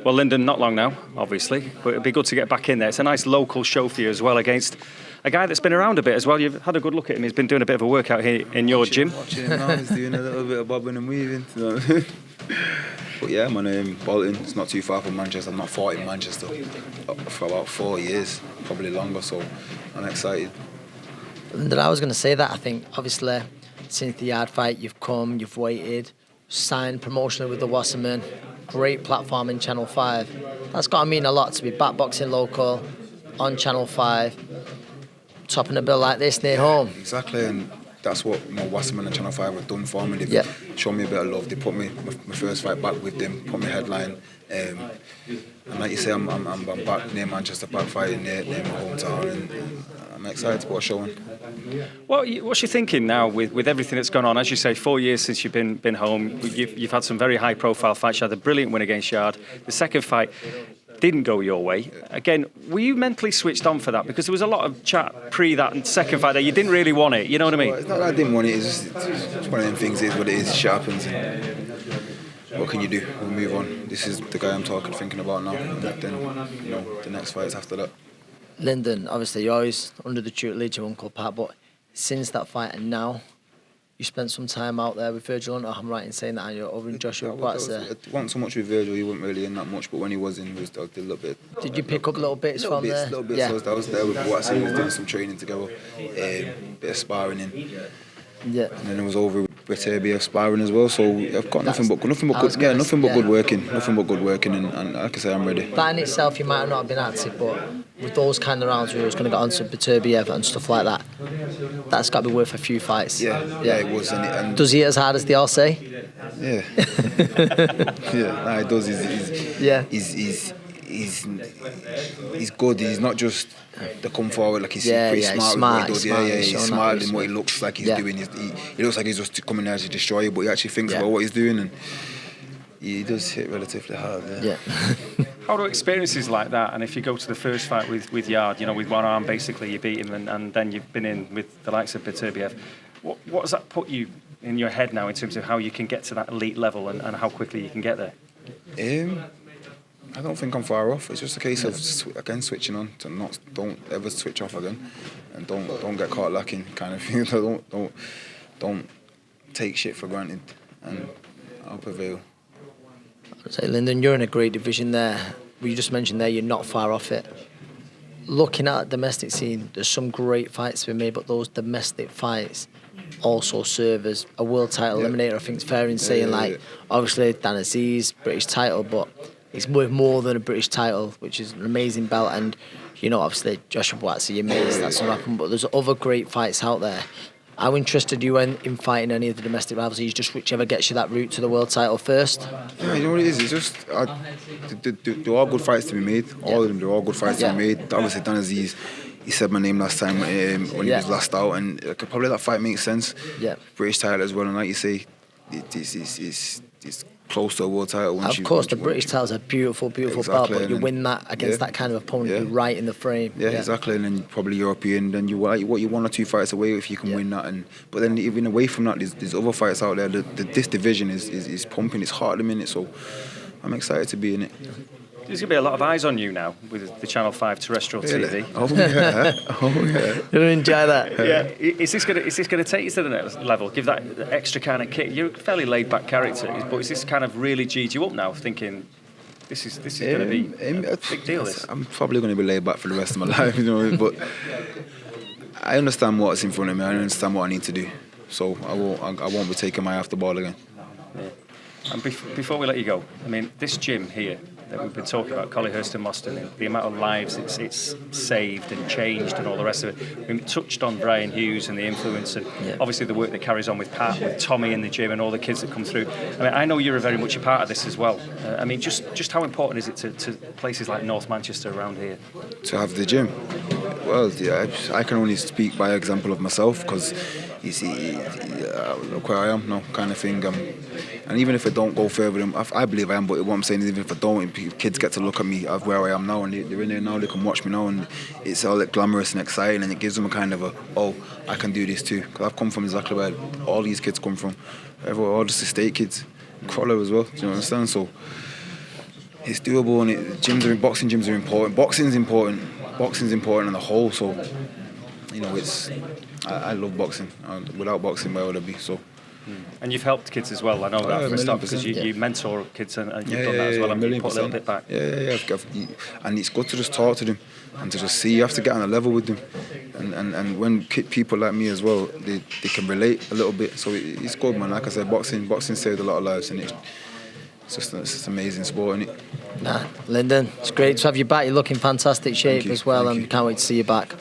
Well, Lyndon, not long now, obviously, but it'd be good to get back in there. It's a nice local show for you as well against a guy that's been around a bit as well. You've had a good look at him. He's been doing a bit of a workout here in your gym. Watching him now, he's doing a little bit of bobbing and weaving. You know? But yeah, man, Bolton, it's not too far from Manchester. I'm not fought in Manchester for about 4 years, probably longer, so I'm excited. And I was going to say that, I think, obviously, since the Yarde fight, you've come, you've waited, signed promotionally with the Wasserman, great platform in Channel 5. That's got to mean a lot to be back boxing local, on Channel 5, topping a bill like this near home. Exactly, and that's what Wasserman and Channel 5 have done for me. They've shown me a bit of love. They put me my first fight back with them, put me headline. And like you say, I'm back near Manchester, back fighting near my hometown, and I'm excited to put a show on. What's your thinking now with everything that's gone on? As you say, 4 years since you've been home. You've had some very high-profile fights. You had a brilliant win against Yarde. The second fight didn't go your way. Again, were you mentally switched on for that? Because there was a lot of chat pre that second fight that you didn't really want it. You know what I mean? Well, it's not that I didn't want it. It's one of them things. It is what it is. Shit happens. And what can you do? We'll move on. This is the guy I'm thinking about now. And then, the next fight is after that. Lyndon, obviously, you're always under the tutelage of Uncle Pat, but since that fight and now, you spent some time out there with Virgil, I'm right in saying that, and you're over in Joshua Buat's there. It wasn't so much with Virgil, he wasn't really in that much, but when he was in, I did a little bit. Did you pick up little bits from there? Little bits. Yeah. I was there with Buat's, we was doing some training together, bit of sparring in. Yeah. And then it was over with Beterbiev sparring as well, so I've got nothing but good working, and like I say, I'm ready. That in itself, you might not have been active, but with those kind of rounds where he was going to get onto Beterbiev and stuff like that, that's got to be worth a few fights. Yeah, it was. And does he hit as hard as they all say? Yeah. He does. He's good. He's not just the come forward, like he's pretty smart with what he does. He's smart in what he looks like he's doing. He looks like he's just coming there to destroy you, but he actually thinks about what he's doing, and he does hit relatively hard. Yeah. How do experiences like that, and if you go to the first fight with Yarde, with one arm basically you beat him, and then you've been in with the likes of Beterbiev, what does that put you in your head now in terms of how you can get to that elite level and how quickly you can get there? I don't think I'm far off. It's just a case of switching on to don't ever switch off again, and don't get caught lacking kind of thing. don't take shit for granted, and I'll prevail. I'd say, Lyndon, you're in a great division there. You just mentioned there you're not far off it. Looking at the domestic scene, there's some great fights to be made, but those domestic fights also serve as a world title eliminator. I think it's fair in saying, obviously Dan Aziz's British title, but it's worth more than a British title, which is an amazing belt. And, obviously Joshua Buat's your mates, that's not happened, but there's other great fights out there. How interested you in fighting any of the domestic rivals? Is just whichever gets you that route to the world title first? Yeah, you know what it is? It's just they're all good fights to be made. All of them, they're all good fights to be made. Obviously, Dan Aziz, he said my name last time when he was last out, and probably that fight makes sense. Yeah. British title as well, and like you say, it's close to a world title. Of course, the British title's a beautiful belt, but you win that against that kind of opponent, you're right in the frame. Yeah, exactly, and then probably European, then you're one or two fights away if you can win that. But then even away from that, there's other fights out there. This division is pumping, it's hot at the minute, so I'm excited to be in it. There's going to be a lot of eyes on you now with the Channel 5 terrestrial TV. Oh yeah. You're going to enjoy that. Yeah. Is this going to take you to the next level? Give that extra kind of kick? You're a fairly laid-back character, but is this kind of really G'd you up now, thinking this is going to be a big deal? I'm probably going to be laid back for the rest of my life, but I understand what's in front of me. I understand what I need to do, so I won't be taking my eye off the ball again. Yeah. And before we let you go, I mean, this gym here that we've been talking about, Collyhurst and Moston, the amount of lives it's saved and changed and all the rest of it. We touched on Brian Hughes and the influence, and obviously the work that carries on with Pat, with Tommy in the gym, and all the kids that come through. I mean, I know you're very much a part of this as well. I mean, just how important is it to places like North Manchester around here? To have the gym? Well, yeah, I can only speak by example of myself, because you see, look where I am now, kind of thing. And even if I don't go further, I believe I am, but what I'm saying is, even if I don't, kids get to look at me of where I am now, and they're in there now, they can watch me now, and it's all glamorous and exciting, and it gives them a kind of I can do this too. Because I've come from exactly where all these kids come from. All just the state kids. Crolla as well, do you understand? So it's doable, and boxing gyms are important. Boxing's important. Boxing's important on the whole. So, I love boxing. Without boxing, where would I be? So. And you've helped kids as well. I know that from the start because you mentor kids and you've done that as well. And you put a little bit back. Yeah. And it's good to just talk to them and to just see. You have to get on a level with them. And when people like me as well, they can relate a little bit. So it's good, man. Like I said, boxing saved a lot of lives, and it's just amazing sport, isn't it? Lyndon, it's great to have you back. You're looking fantastic shape as well, and can't wait to see you back.